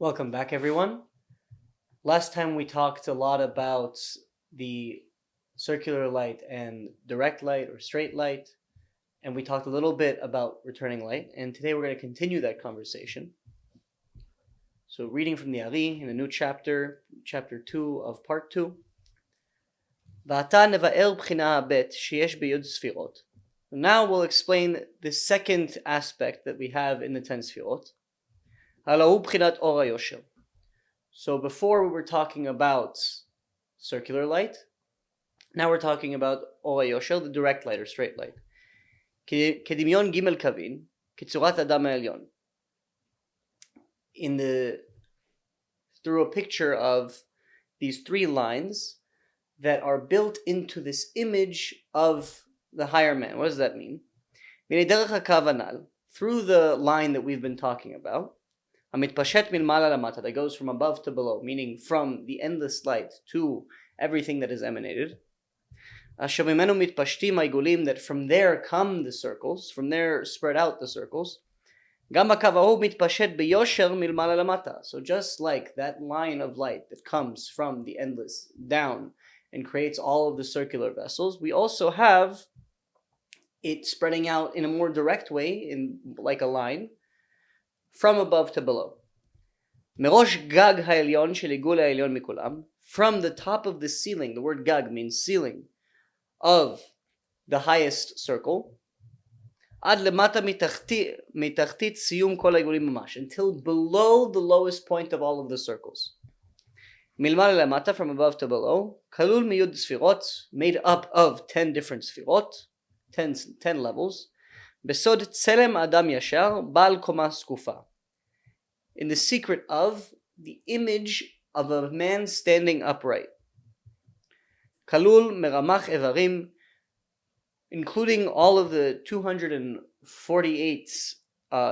Welcome back, everyone. Last time we talked a lot about the circular light and direct light or straight light, and we talked a little bit about returning light, and today we're going to continue that conversation. So reading from the Ari in a new chapter, chapter 2 of part 2. Now we'll explain the second aspect that we have in the Ten Sefirot. So before we were talking about circular light, now we're talking about Or HaYosher, the direct light or straight light. כדמיון ג' קווין, כצורת אדם העליון. Through a picture of these three lines that are built into this image of the higher man. What does that mean? Through the line that we've been talking about, that goes from above to below, meaning from the endless light to everything that is emanated. That from there come the circles, from there spread out the circles. So just like that line of light that comes from the endless down and creates all of the circular vessels, we also have it spreading out in a more direct way, in like a line, from above to below. From the top of the ceiling, the word gag means ceiling, of the highest circle, until below the lowest point of all of the circles. From above to below, made up of 10 different sfirot, 10 levels. בסוד צלם אדם ישר, בעל קומה זקופה. In the secret of the image of a man standing upright. כלול מרמ"ח איברים, including all of the 248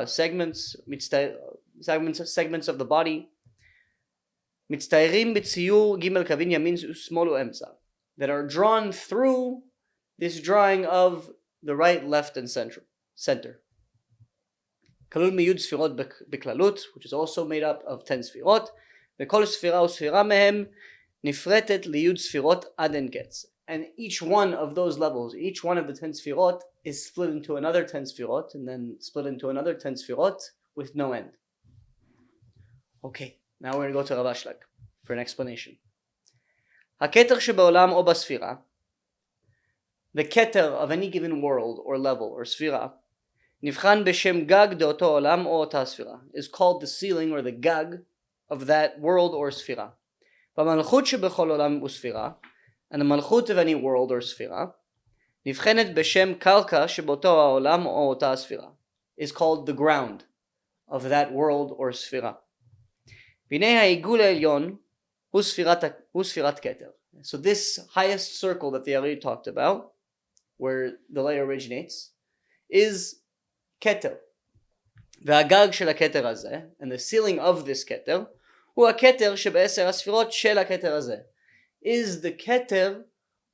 segments of the body. מצטיירים בציור ג' קווין ימין ושמאל ואמצע. That are drawn through this drawing of the right, left, and center. כלול מיוד ספירות בכללות, which is also made up of 10 ספירות, וכל ספירה וספירה מהם נפרטת ליוד ספירות עד אין קץ. And each one of those levels, each one of the 10 ספירות is split into another 10 ספירות, and then split into another 10 ספירות with no end. Okay, now we're going to go to Rav Ashlag for an explanation. הכתר שבעולם או בספירה, the keter of any given world or level or sphira, נבחן בשם גג דאותו עולם או אותה ספירה, is called the ceiling or the gag of that world or sphira. והמלכות שבכל עולם וספירה, and the malchut of any world or sphira, נבחנת בשם קרקע שבאותו העולם או אותה ספירה, is called the ground of that world or sphira. והנה העיגול העליון הוא ספירת כתר. So this highest circle that the Ari talked about, where the light originates, is keter. והגג של הכתר הזה, and the ceiling of this keter, הוא הכתר שבעשר הספירות של הכתר הזה, is the keter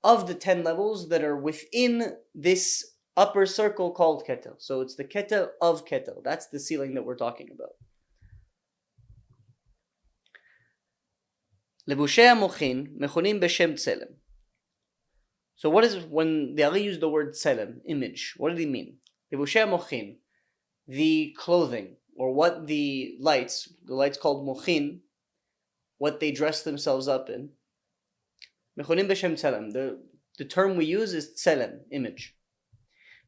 of the 10 levels that are within this upper circle called keter. So it's the keter of keter. That's the ceiling that we're talking about. לבושי המוחין מכונים בשם צלם. So what is, when the Ari used the word tselem, image, what did he mean? Levushei mochin, the clothing, or what the lights called mochin, what they dress themselves up in. Mechonim b'shem tselem, the term we use is tselem, image.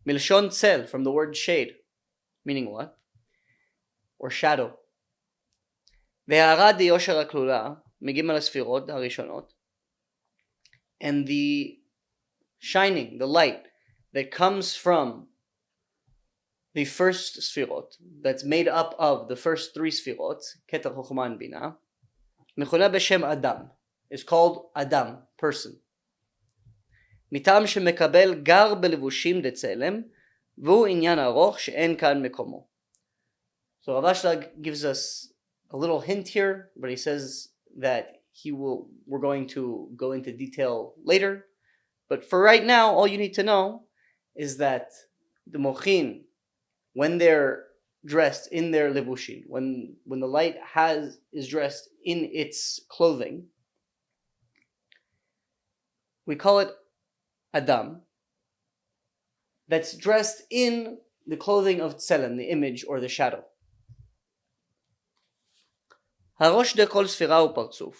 Milshon tzel, from the word shade, meaning what? Or shadow. והערה דיושר הכלולה, מגיעים על הספירות הראשונות, and the shining, the light that comes from the first sfirot, that's made up of the first 3 sfirot, keter, chokhmah, and bina, mechuna b'shem adam, is called adam, person. מטעם שמקבל גר בלבושים דצלם, והוא עניין ארוך שאין כאן מקומו. So Rav Ashlag gives us a little hint here, but he says that we're going to go into detail later. But for right now, all you need to know is that the mochin, when they're dressed in their levushin, when the light is dressed in its clothing, we call it Adam, that's dressed in the clothing of tselem, the image or the shadow. Harosh de kol sfira u partzuf.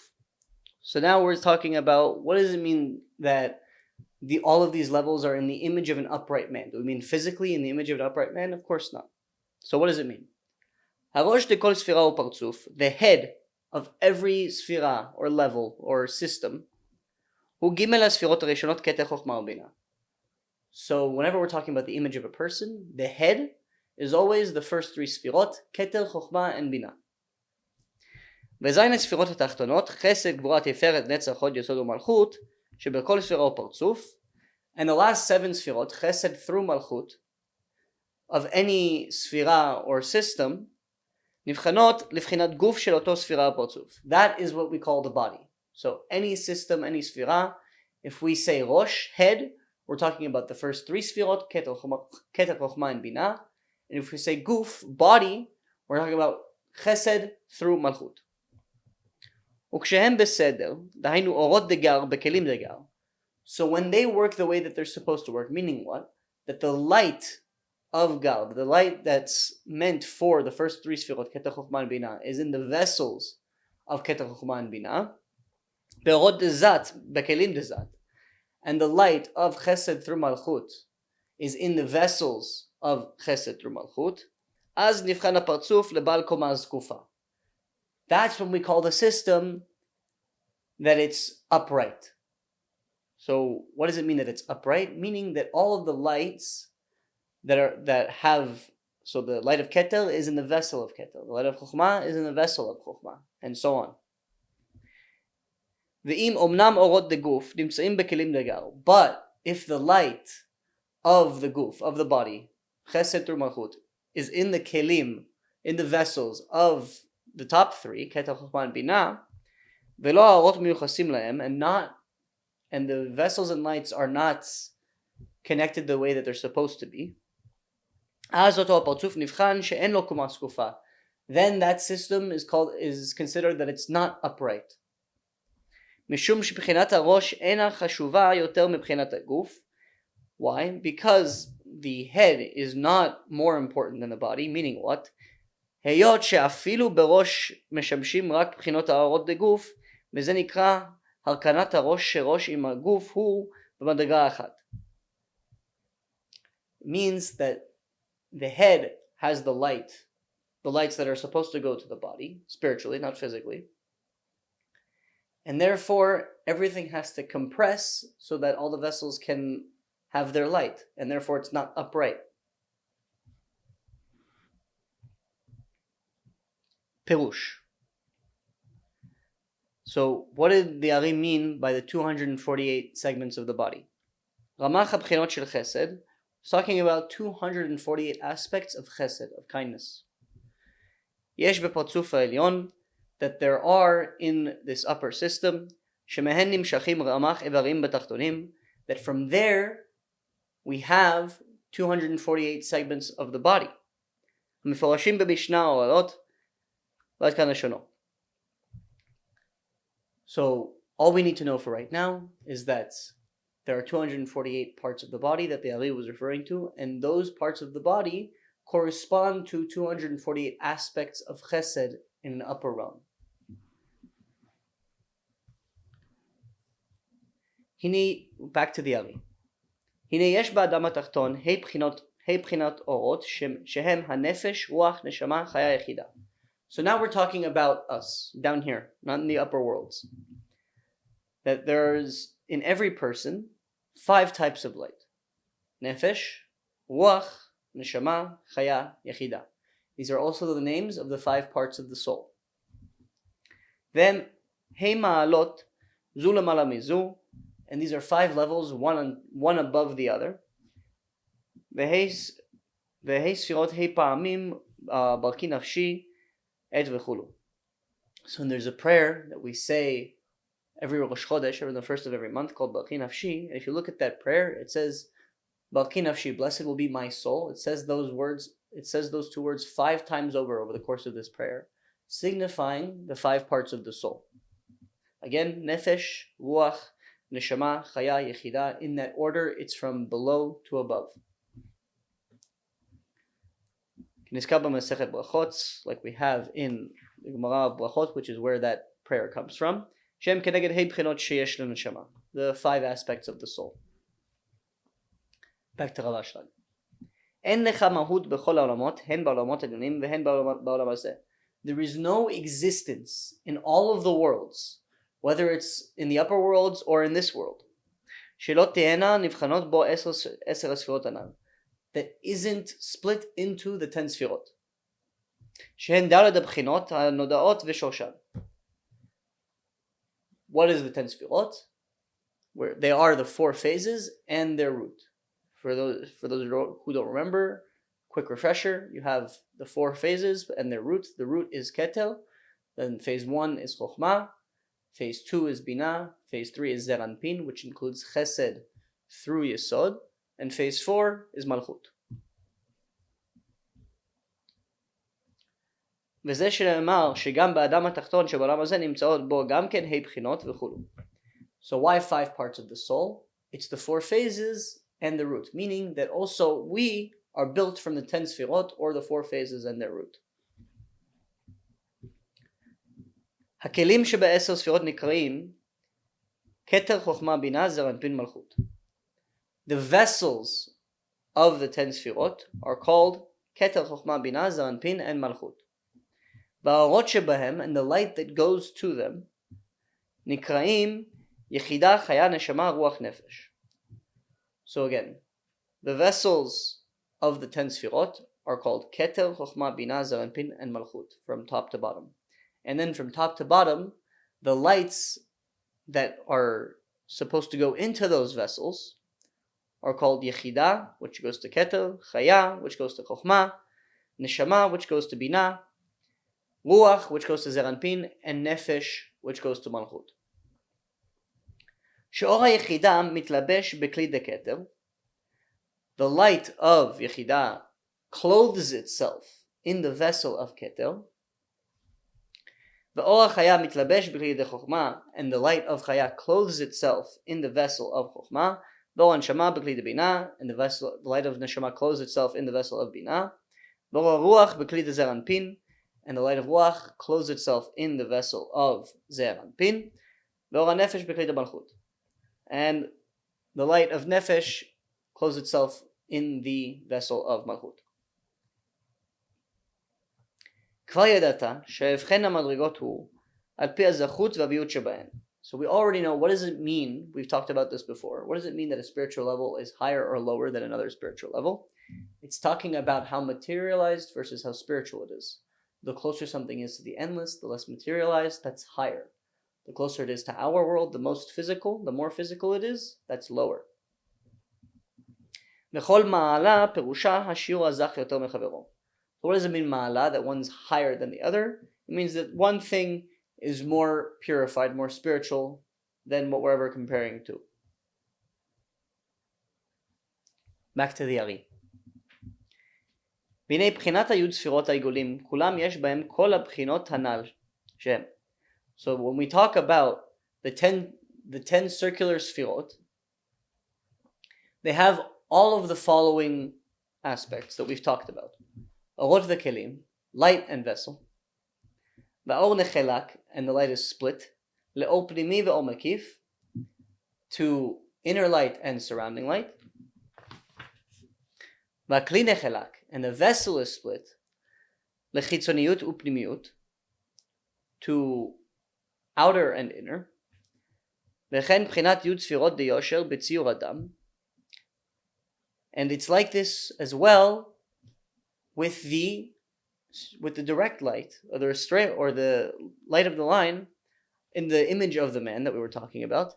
So now we're talking about, what does it mean that all of these levels are in the image of an upright man? Do we mean physically in the image of an upright man? Of course not. So what does it mean? Harosh de kol sfira u partzuf, the head of every sfira or level or system, hu gimel ha-sfirot harishonot keter chokhmah ubina. So whenever we're talking about the image of a person, the head is always the first three sfirot, keter, chokhmah, and bina. וזין הספירות התחתונות, חסד, גבורה, תפארת, נצח, הוד, יסוד ומלכות, שבכל ספירה הוא פרצוף. And the last seven sfirot, chesed through malchut, of any sfira or system, נבחנות לבחינת גוף של אותו ספירה הפרצוף. That is what we call the body. So any system, any sfira, if we say rosh, head, we're talking about the first three sfirot, keter, chokhmah, and bina. And if we say guf, body, we're talking about chesed through malchut. וכשהם בסדר, דהיינו אורות דגר בכלים דגר. So when they work the way that they're supposed to work, meaning what? That the light of gar, the light that's meant for the first three sfirot, keter, chokhmah, and bina, is in the vessels of keter, chokhmah, and bina. באורות דזat, בכלים דזat. And the light of chesed through malchut is in the vessels of chesed through malchut. אז נבחן הפרצוף לבעל קומה זקופה. That's when we call the system that it's upright. So what does it mean that it's upright? Meaning that all of the lights that have, so the light of keter is in the vessel of keter, the light of chokhmah is in the vessel of chokhmah, and so on. ואם אומנם אורות דגוף נמצאים בכלים דגר, but if the light of the guf, of the body, chesed through malchut, is in the kelim, in the vessels of the top three, keter, chokhmah, and bina, ולא האורות מיוחסים להם, and the vessels and lights are not connected the way that they're supposed to be, אז אותו הפרצוף נבחן שאין לו קומה זקופה. Then that system is considered that it's not upright. משום שבחינת הראש אינה חשובה יותר מבחינת הגוף. Why? Because the head is not more important than the body, meaning what? היות שאפילו בראש משמשים רק בחינות האורות דגוף, וזה נקרא הרכנת הראש שראש עם הגוף הוא במדרגה אחת. It means that the head has the lights that are supposed to go to the body, spiritually, not physically. And therefore, everything has to compress so that all the vessels can have their light, and therefore it's not upright. Pirush. So, what did the Ari mean by the 248 segments of the body? Ramach HaBchinot Shel Chesed is talking about 248 aspects of Chesed, of kindness. Yesh bePartzuf HaElyon, that there are in this upper system, שמהן נמשכים רמ"ח איברים בתחתונים, that from there we have 248 segments of the body. המפורשים במשנה הוראות ועד כאן לשונו. So all we need to know for right now is that there are 248 parts of the body that the Ari was referring to, and those parts of the body correspond to 248 aspects of Chesed in an upper realm. הנה, back to the Ari. הנה יש באדם התחתון ה' בחינות אורות שהם הנפש, רוח, נשמה, חיה יחידה. So now we're talking about us, down here, not in the upper worlds. That there's, in every person, 5 types of light. Nefesh, ruach, neshama, chaya, yechida. These are also the names of the 5 parts of the soul. Then, hey ma'alot, zu lemala mizu, and these are 5 levels, one above the other. Vehei sfirot hey pa'amim, barki nafshi, so there's a prayer that we say every Rosh Chodesh, every the first of every month, called Barki Nafshi. And if you look at that prayer, it says, Barki Nafshi, blessed will be my soul. It says those words it says those two words 5 times over the course of this prayer, signifying the 5 parts of the soul. Again, nefesh, ruach, neshama, chaya, yechida. In that order, it's from below to above. Like we have in the Gemara of Brachot, which is where that prayer comes from. The 5 aspects of the soul. Back to Rav Ashlag. There is no existence in all of the worlds, whether it's in the upper worlds or in this world, that isn't split into the 10 Sefirot. What is the 10 Sefirot? Where they are the 4 phases and their root. For those who don't remember, quick refresher, you have the 4 phases and their root. The root is Keter, then phase 1 is Chokhmah, phase 2 is Binah, phase 3 is Zeranpin, which includes Chesed through Yesod, and phase 4 is Malchut. וזה שנאמר שגם באדם התחתון שבעולם הזה נמצאות בו גם כן ה' בחינות וכו'. So why 5 parts of the soul? It's the 4 phases and the root, meaning that also we are built from the 10 Sefirot or the 4 phases and their root. הכלים שב10 ספירות נקראים כתר חוכמה בינה זרנפין מלכות. The vessels of the 10 Sefirot are called כתר חוכמה בינה זרנפין and מלכות. והאורות שבהם, and the light that goes to them, נקראים יחידה חיה נשמה רוח נפש. So again, the vessels of the 10 Sefirot are called Keter, Chokhmah, Binah, Zeranpin, and Malchut, from top to bottom. And then from top to bottom, the lights that are supposed to go into those vessels are called Yechida, which goes to Keter, Chaya, which goes to Chokhmah, Neshama, which goes to Binah, Ruach, which goes to Zeranpin, and Nefesh, which goes to Malchut. שאור היחידה מתלבש בכלי דקטר. The light of Yechidah clothes itself in the vessel of Keter. ואור החיה מתלבש בכלי דחוכמה, and the light of Chaya clothes itself in the vessel of Chokhmah. ואור הנשמה בכלי דבינה, and the light of Neshama clothes itself in the vessel of Binah. ואור הרוח בכלי דזרנפין, and the light of Ruach clothes itself in the vessel of Zeranpin. ואור הנפש בכלי דמלכות, and the light of Nefesh clothes itself in the vessel of Malchut. כבר ידעת שהבחן המדרגות הוא על פי הזכות והביות שבהן. So we already know, what does it mean? We've talked about this before. What does it mean that a spiritual level is higher or lower than another spiritual level? It's talking about how materialized versus how spiritual it is. The closer something is to the endless, the less materialized, that's higher. The closer it is to our world, the most physical, the more physical it is, that's lower. וכל מעלה פירושה השיעור הזך יותר מחברו. So what does it mean ma'ala, that one's higher than the other? It means that one thing is more purified, more spiritual than what we're ever comparing to. Back to the Ari. והנה בחינת היוד ספירות העיגולים, כולם יש בהם כל הבחינות הנ"ל שהם. So when we talk about the 10 circular sefirot, they have all of the following aspects that we've talked about. Orot v'kelim, light and vessel. V'or nechelak, and the light is split. Le'or pnimi ve'or makif, to inner light and surrounding light. V'kli nechelak, and the vessel is split. Lechitzoniyut u'pnimiyut, to outer and inner. וכן בחינת יוד ספירות דיושר בציור אדם. And it's like this as well with the direct light, or the straight, or the light of the line in the image of the man that we were talking about.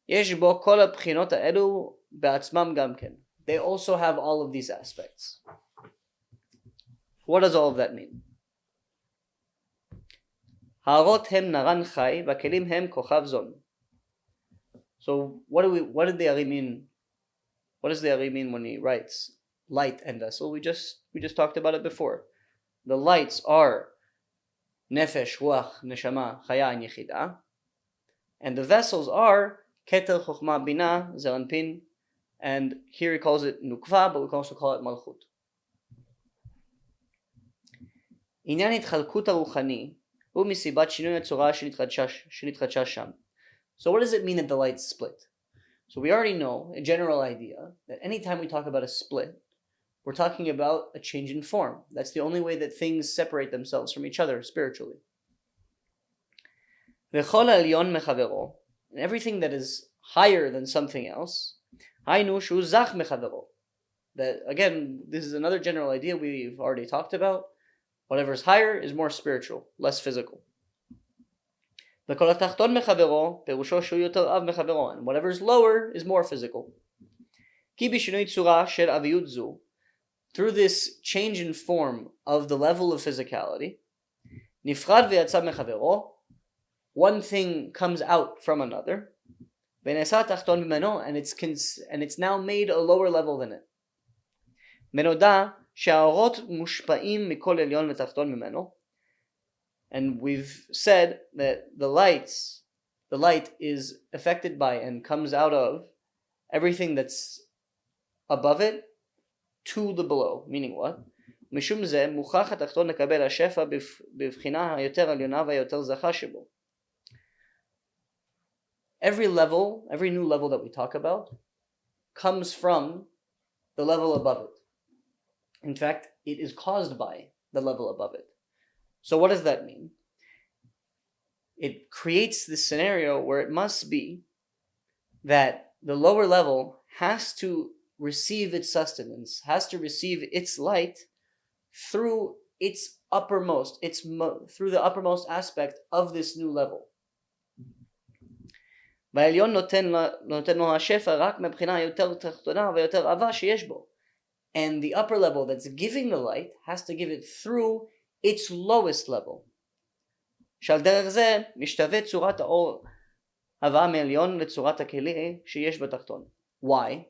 יש בו כל הבחינות האלו בעצמם גם כן. They also have all of these aspects. What does all of that mean? האורות הם נרן חי והכלים הם כוכב זון. So what did the Ari mean? What does the Ari mean when he writes light and vessel. We just talked about it before. The lights are nefesh, ruach, neshama, chaya, and yechida, and the vessels are keter, chokhmah, bina, zeranpin, and here he calls it nukva, but we can also call it malchut. עניין התחלקות הרוחני הוא מסיבת שינוי הצורה שנתחדשה שם. So what does it mean that the lights split? So we already know a general idea that anytime we talk about a split, we're talking about a change in form. That's the only way that things separate themselves from each other spiritually. וכל העליון מחברו, and everything that is higher than something else, היינו שהוא זך מחברו. That again, this is another general idea we've already talked about. Whatever is higher is more spiritual, less physical. וכל התחתון מחברו, פירושו שהוא יותר עב מחברו, and whatever is lower is more physical. כי בשינוי צורה של עביות זו, through this change in form of the level of physicality, נפרד ויצא מחברו, one thing comes out from another, ונעשה תחתון ממנו, and it's now made a lower level than it. ונודע שהאורות מושפעים מכל עליון ותחתון ממנו, and we've said that the light is affected by and comes out of everything that's above it to the below. Meaning what? משום זה מוכרח התחתון לקבל השפע בבחינה היותר עליונה והיותר זכה שבו. Every new level that we talk about comes from the level above it. In fact, it is caused by the level above it. So what does that mean? It creates this scenario where it must be that the lower level has to receive its sustenance, has to receive its light through its uppermost, through the uppermost aspect of this new level. והעליון נותן לו השפע רק מבחינה היותר תחתונה ויותר עבה שיש בו. And the upper level that's giving the light has to give it through its lowest level. שעל דרך זה משתווה צורת האור הבאה מעליון לצורת הכלי שיש בתחתון. Why?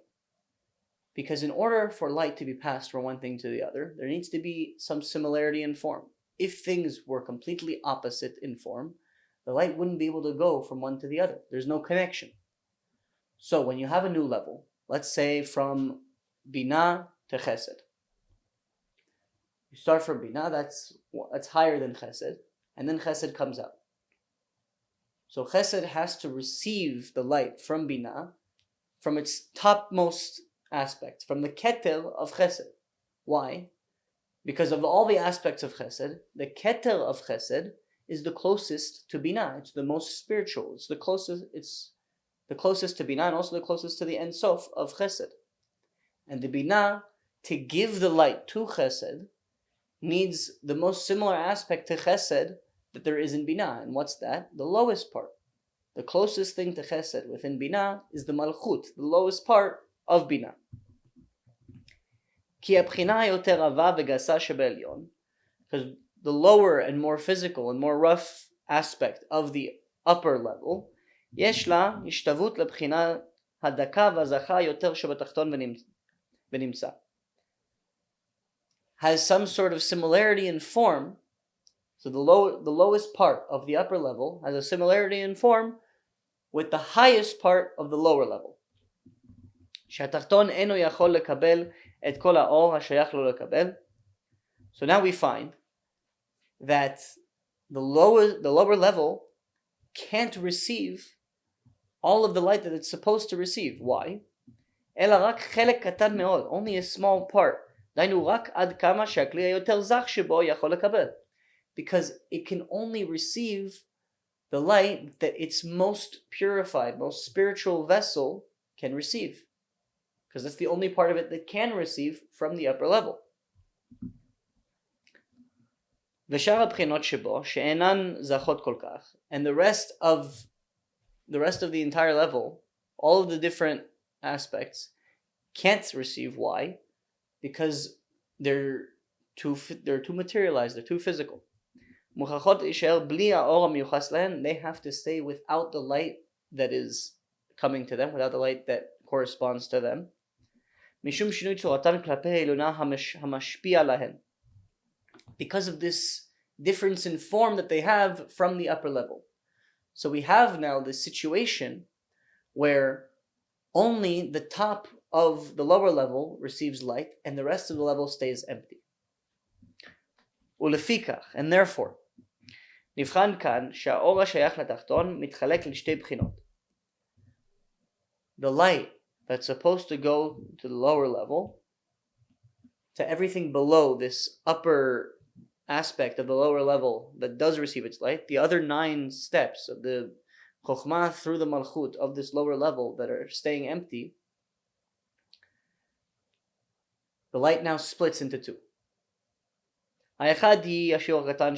Because in order for light to be passed from one thing to the other, there needs to be some similarity in form. If things were completely opposite in form, the light wouldn't be able to go from one to the other. There's no connection. So when you have a new level, let's say from Bina to Chesed. You start from Bina, that's higher than Chesed, and then Chesed comes out. So Chesed has to receive the light from Bina, from its topmost aspect, from the Keter of Chesed. Why? Because of all the aspects of Chesed, the Keter of Chesed is the closest to Bina. It's the most spiritual. It's the closest to Bina and also the closest to the Ein Sof of Chesed. And the Bina, to give the light to Chesed, needs the most similar aspect to Chesed that there is in Bina. And what's that? The lowest part. The closest thing to Chesed within Bina is the Malchut, the lowest part of Bina. כי הבחינה היותר עבה וגסה שבעליון, because the lower and more physical and more rough aspect of the upper level, יש לה השתוות לבחינה הדקה והזכה יותר שבתחתון ונמצא. Has some sort of similarity in form. So the lowest part of the upper level has a similarity in form with the highest part of the lower level. שהתחתון אינו יכול לקבל את כל האור השייך לו לקבל. So now we find that the lower level can't receive all of the light that it's supposed to receive. Why? אלא רק חלק קטן מאוד, only a small part. דהיינו רק עד כמה שהכלי היותר זך שבו יכול לקבל. Because it can only receive the light that its most purified, most spiritual vessel can receive. Because that's the only part of it that can receive from the upper level. ושאר הבחינות שבו שאינן זכות כל כך, and the rest of the entire level, all of the different aspects, can't receive. Why? Because they're too materialized, they're too physical. מוכרחות להישאר בלי האור המיוחס להן, they have to stay without the light that is coming to them, without the light that corresponds to them. משום שינוי צורתן כלפי העליונה המשפיע עליהן. Because of this difference in form that they have from the upper level. So we have now this situation where only the top of the lower level receives light and the rest of the level stays empty. ולפיכך, and therefore, נבחן כאן שהאור השייך לתחתון מתחלק לשתי בחינות. The light that's supposed to go to the lower level, to everything below this upper aspect of the lower level that does receive its light, the other 9 steps of the Chokhmah through the Malchut of this lower level that are staying empty, the light now splits into 2. האחד היא השיעור הקטן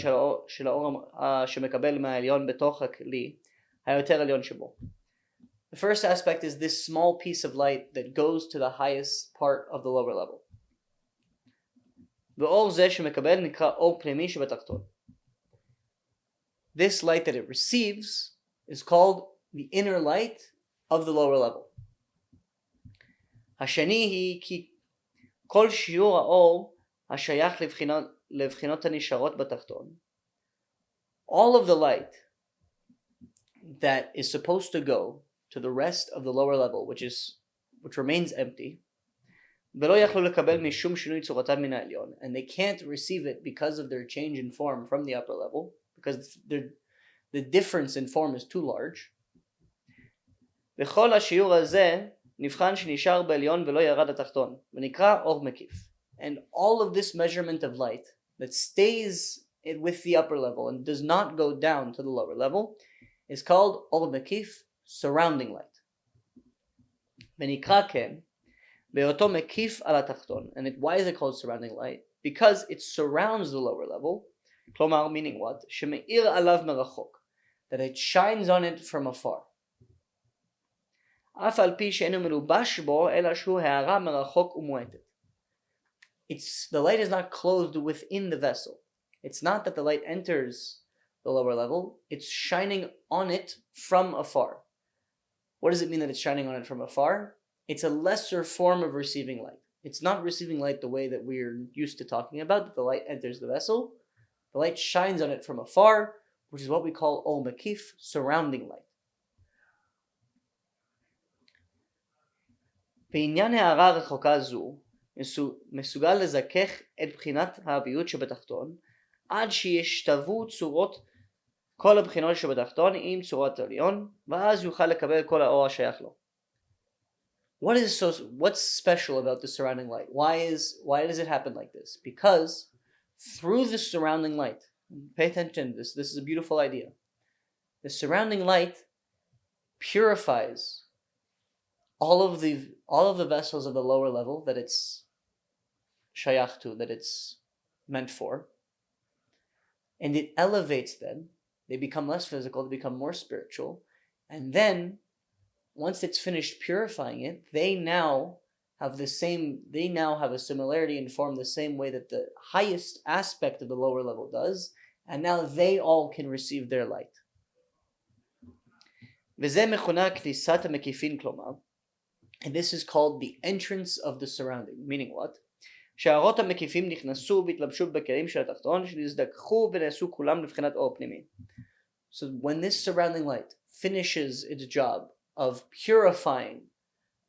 של האור שמקבל מהעליון בתוך הכלי היותר עליון שבו. The first aspect is this small piece of light that goes to the highest part of the lower level. ואור זה שמקבל נקרא אור פנימי שבתחתון. This light that it receives is called the inner light of the lower level. השני היא כי כל שיעור האור השייך לבחינות הנשארות בתחתון. All of the light that is supposed to go to the rest of the lower level, which remains empty, ולא יכלו לקבל משום שינוי צורתן מן העליון, and they can't receive it because of their change in form from the upper level, because the difference in form is too large. וכל השיעור הזה נבחן שנשאר בעליון ולא ירד לתחתון, ונקרא אור מקיף. And all of this measurement of light that stays with the upper level and does not go down to the lower level is called אור מקיף, surrounding light. ונקרא כן, בהיותו מקיף על התחתון. And why is it called surrounding light? Because it surrounds the lower level. כלומר, meaning what? שמאיר עליו מרחוק. That it shines on it from afar. אף על פי שאינו מלובש בו, אלא שהוא הארה מרחוק ומועטת. The light is not clothed within the vessel. It's not that the light enters the lower level. It's shining on it from afar. What does it mean that it's shining on it from afar? It's a lesser form of receiving light. It's not receiving light the way that we're used to talking about, that the light enters the vessel. The light shines on it from afar, which is what we call Or Makif, surrounding light. בעניין הערה רחוקה זו, מסוגל לזכך את בחינת האביות שבתחתון, עד שישתוו צורות כל הבחינות שבתחתון עם צורת העליון, ואז יוכל לקבל כל האור השייך לו. What's special about the surrounding light? Why does it happen like this? Because through the surrounding light, pay attention to this is a beautiful idea. The surrounding light purifies all of the vessels of the lower level that it's shayach to, that it's meant for, and it elevates them. They become less physical, they become more spiritual, and then once it's finished purifying it, they now have a similarity and form the same way that the highest aspect of the lower level does, and now they all can receive their light. וזה מכונה כניסת המקיפין, כלומר, and this is called the entrance of the surrounding, meaning what? שהאורות המקיפים נכנסו והתלבשו בכלים של התחתון, שנזדככו ונעשו כולם לבחינת אור פנימי. So when this surrounding light finishes its job of purifying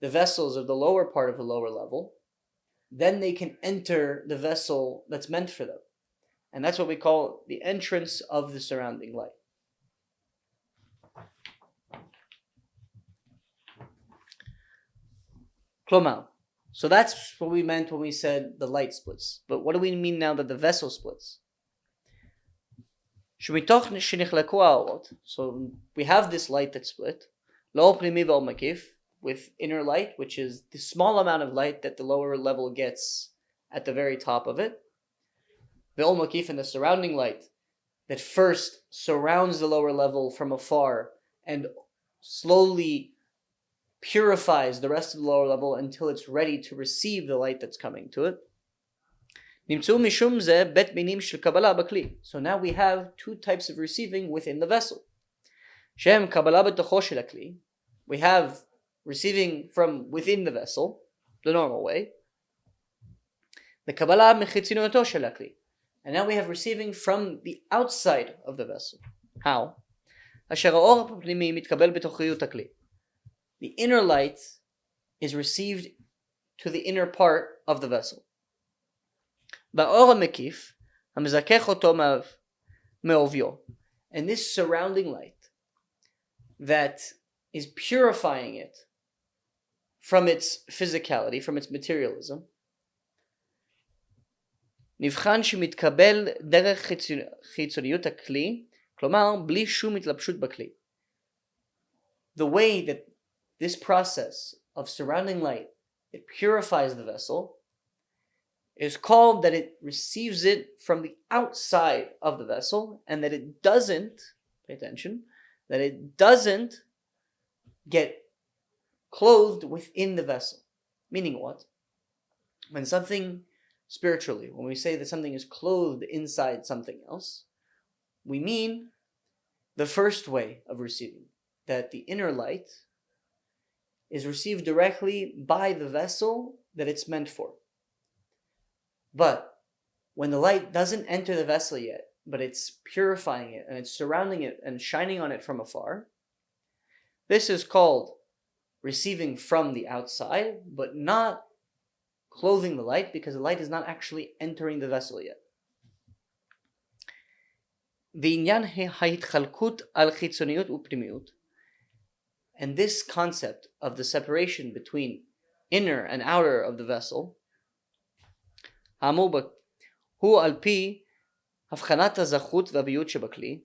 the vessels of the lower part of the lower level, then they can enter the vessel that's meant for them. And that's what we call the entrance of the surrounding light. כלומר, so that's what we meant when we said the light splits. But what do we mean now that the vessel splits? שמתוך שנחלקו האורות, so we have this light that split, לאור פנימי ואור מקיף, with inner light, which is the small amount of light that the lower level gets at the very top of it, ואור מקיף, and the surrounding light that first surrounds the lower level from afar and slowly purifies the rest of the lower level until it's ready to receive the light that's coming to it. נמצאו משום זה בית מינים של קבלה בכלי. So now we have 2 types of receiving within the vessel. שהם קבלה בתוכו של הכלי. We have receiving from within the vessel, the normal way. The Kabbalah mechitzinoto shel hakli. And now we have receiving from the outside of the vessel. How? Asher ha'or ha'pnimi mitkabel betochiyut hakli. The inner light is received to the inner part of the vessel. Ba'or ha'mekif hamezakech oto me'ovyo. And this surrounding light that is purifying it from its physicality, from its materialism, נבחן שמתקבל דרך חיצוניות הכלי, כלומר בלי שום התלבשות בכלי. The way that this process of surrounding light, it purifies the vessel, is called that it receives it from the outside of the vessel, and that it doesn't, pay attention, that it doesn't get clothed within the vessel. Meaning what? When something spiritually, when we say that something is clothed inside something else, we mean the first way of receiving, that the inner light is received directly by the vessel that it's meant for. But when the light doesn't enter the vessel yet, but it's purifying it and it's surrounding it and shining on it from afar, this is called receiving from the outside, but not clothing the light, because the light is not actually entering the vessel yet. ועניין ההתחלקות על חיצוניות ופנימיות, and this concept of the separation between inner and outer of the vessel, האמור בה, הוא על פי הבחנת הזכות והביות שבכלי.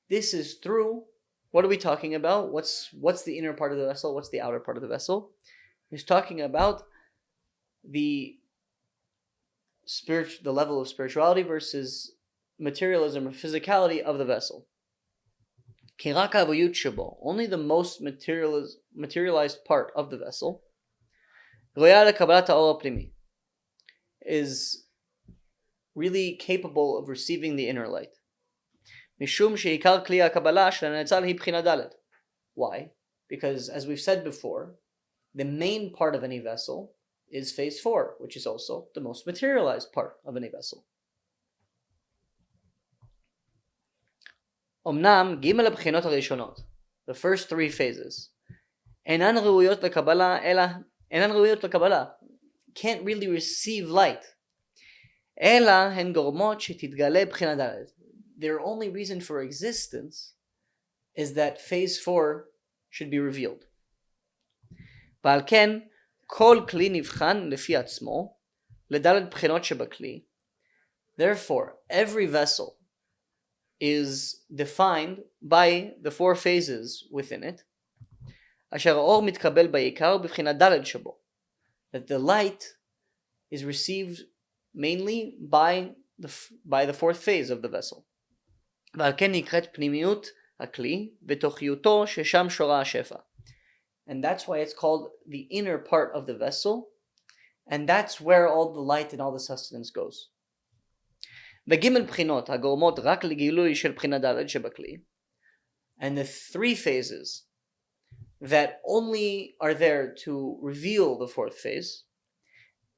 This is through, what are we talking about? What's the inner part of the vessel? What's the outer part of the vessel? He's talking about the level of spirituality versus materialism or physicality of the vessel. Only the most materialized part of the vessel is really capable of receiving the inner light. Why? Because as we've said before, the main part of any vessel is phase 4, which is also the most materialized part of any vessel. אמנם ג' הבחינות הראשונות, the first 3 phases, אינן ראויות לקבלה, can't really receive light, אלא הן גורמות שתתגלה בחינה ד'. Their only reason for existence is that phase 4 should be revealed. ועל כן, כל כלי נבחן לפי עצמו, לד' בחינות שבכלי. Therefore, every vessel is defined by the 4 phases within it, אשר האור מתקבל בעיקר בבחינת ד' שבו. That the light is received mainly by the 4th phase of the vessel. ועל כן נקראת פנימיות הכלי בתוכיותו ששם שורה השפע. And that's why it's called the inner part of the vessel, and that's where all the light and all the sustenance goes. וג' בחינות הגורמות רק לגילוי של בחינה ד' שבכלי, and the 3 phases that only are there to reveal the 4th phase,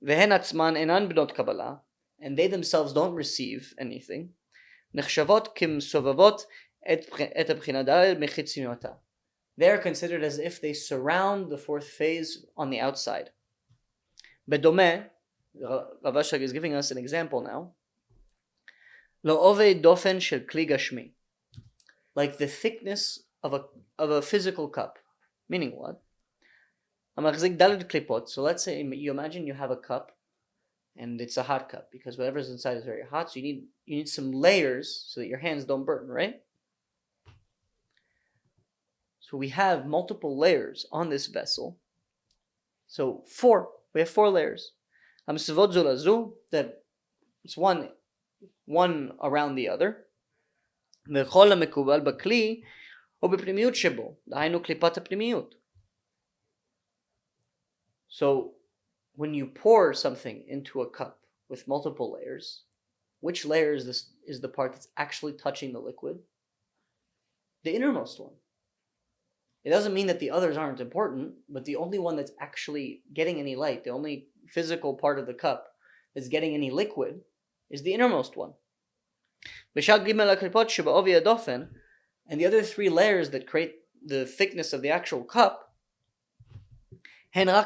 והן עצמן אינן בנות קבלה, and they themselves don't receive anything, נחשבות כמסובבות את הבחינה ד' מחיצוניותה. They are considered as if they surround the 4th phase on the outside. בדומה, Rav Ashlag is giving us an example now, לעובי דופן של כלי גשמי, like the thickness of a physical cup. Meaning what? המחזיק ד' קליפות. So let's say you imagine you have a cup, and it's a hot cup, because whatever's inside is very hot, so you need some layers so that your hands don't burn, right? So we have multiple layers on this vessel. So we have 4 layers. המסביבות זו לזו, that it's one around the other. וכל המקובל בכלי הוא בפנימיות שבו, דהיינו קליפת הפנימיות. So when you pour something into a cup with multiple layers, which layer is the part that's actually touching the liquid? The innermost one. It doesn't mean that the others aren't important, but the only one that's actually getting any light, the only physical part of the cup that's getting any liquid, is the innermost one. And the other three layers that create the thickness of the actual cup are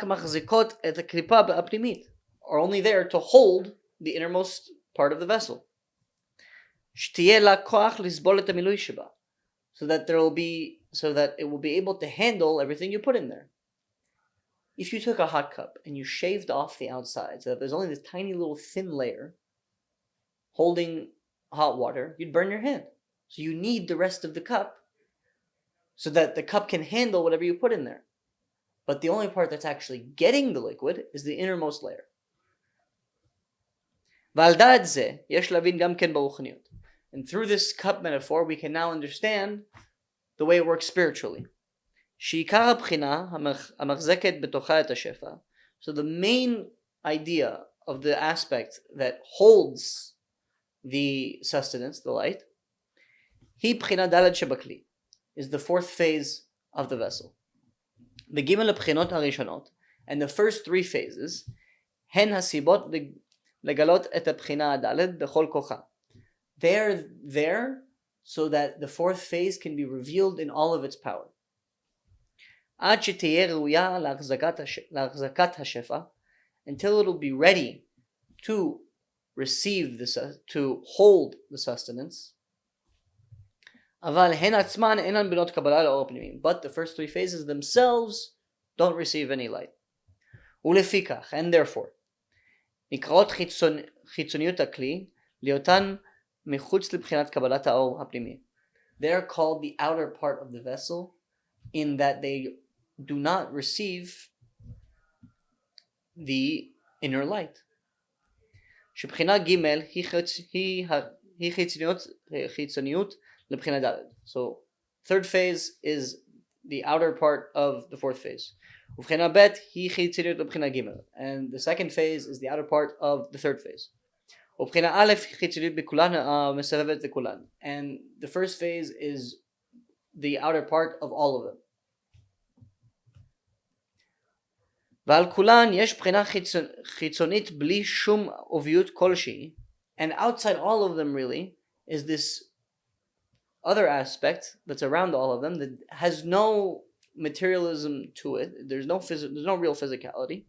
only there to hold the innermost part of the vessel, so that it will be able to handle everything you put in there. If you took a hot cup and you shaved off the outside so that there's only this tiny little thin layer holding hot water, you'd burn your hand. So you need the rest of the cup so that the cup can handle whatever you put in there. But the only part that's actually getting the liquid is the innermost layer. And through this cup metaphor, we can now understand the way it works spiritually. So the main idea of the aspect that holds the sustenance, the light, is the fourth phase of the vessel. And the first three phases, they're there so that the fourth phase can be revealed in all of its power. Until it'll be ready to receive to hold the sustenance. But the first three phases themselves don't receive any light. And therefore, they are called the outer part of the vessel, in that they do not receive the inner light. So third phase is the outer part of the fourth phase. And the second phase is the outer part of the third phase. And the first phase is the outer part of all of them. And outside all of them really is this other aspect that's around all of them that has no materialism to it. There's no real physicality.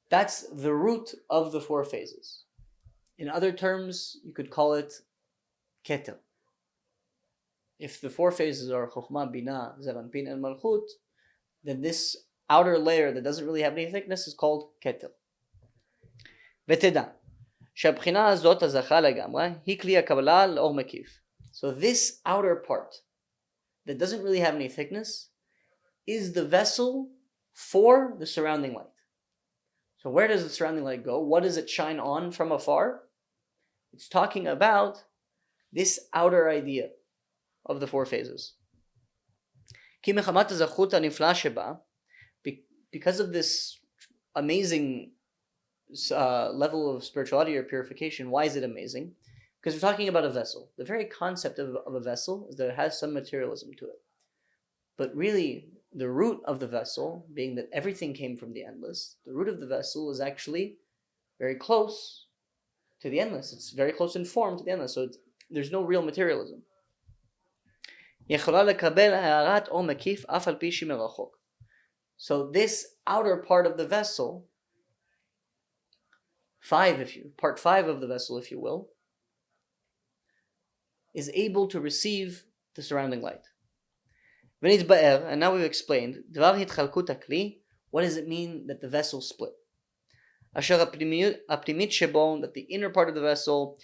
That's the root of the four phases. In other terms, you could call it keter. If the four phases are Chokhmah, Binah, Zev Anpin, and Malchut, then this outer layer that doesn't really have any thickness is called keter. ותדע שהבחינה הזאת הזכה לגמרי היא כלי הקבלה לאור מקיף. So this outer part that doesn't really have any thickness is the vessel for the surrounding light. So where does the surrounding light go? What does it shine on from afar? It's talking about this outer idea of the four phases. Because of this amazing level of spirituality or purification, why is it amazing? Because we're talking about a vessel. The very concept of a vessel is that it has some materialism to it. But really, the root of the vessel, being that everything came from the endless, the root of the vessel is actually very close to the endless. It's very close in form to the endless. So there's no real materialism. So this outer part of the vessel, part 5 of the vessel, if you will, is able to receive the surrounding light. And now we've explained, what does it mean that the vessel split? That the inner part of the vessel,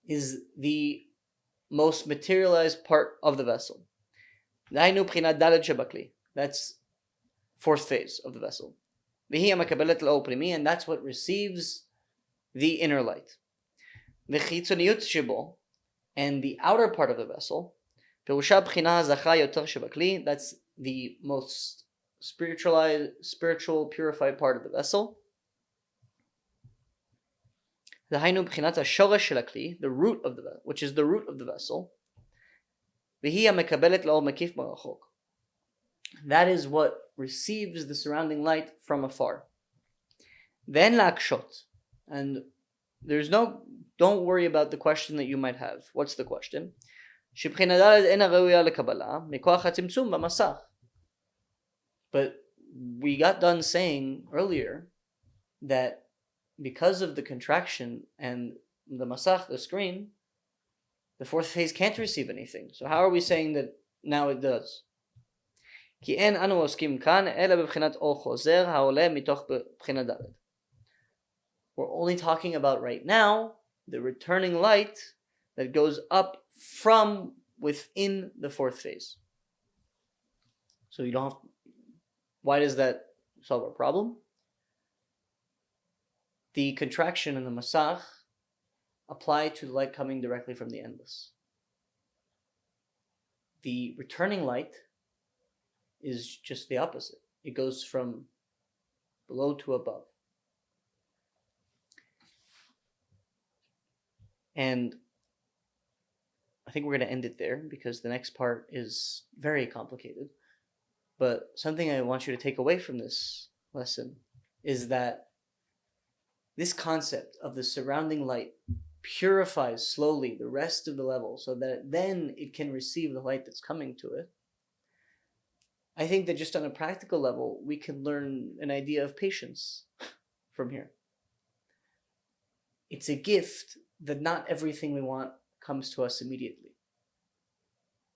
is the most materialized part of the vessel. That's fourth phase of the vessel. And that's what receives the inner light. And the outer part of the vessel, that's the most spiritual, purified part of the vessel. Hainu b'chinat hashoresh shel hakli, the root of the vessel, which is the root of the vessel. V'hi hamekabelet la'or makif marachok. That is what receives the surrounding light from afar. Then la'akshot, and don't worry about the question that you might have. What's the question? But we got done saying earlier that because of the contraction and the masach, the screen, the fourth phase can't receive anything. So how are we saying that now it does? We're only talking about right now the returning light that goes up from within the fourth phase. So you don't have. Why does that solve our problem? The contraction and the masach apply to light coming directly from the endless. The returning light is just the opposite. It goes from below to above. And I think we're going to end it there because the next part is very complicated. But something I want you to take away from this lesson is that this concept of the surrounding light purifies slowly the rest of the level so that then it can receive the light that's coming to it. I think that just on a practical level, we can learn an idea of patience from here. It's a gift that not everything we want comes to us immediately,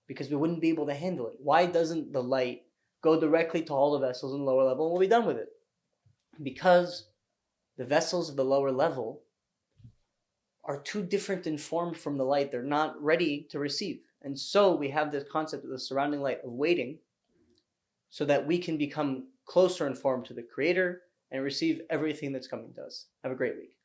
because we wouldn't be able to handle it. Why doesn't the light go directly to all the vessels in the lower level and we'll be done with it? Because the vessels of the lower level are too different in form from the light. They're not ready to receive. And so we have this concept of the surrounding light of waiting so that we can become closer in form to the Creator and receive everything that's coming to us. Have a great week.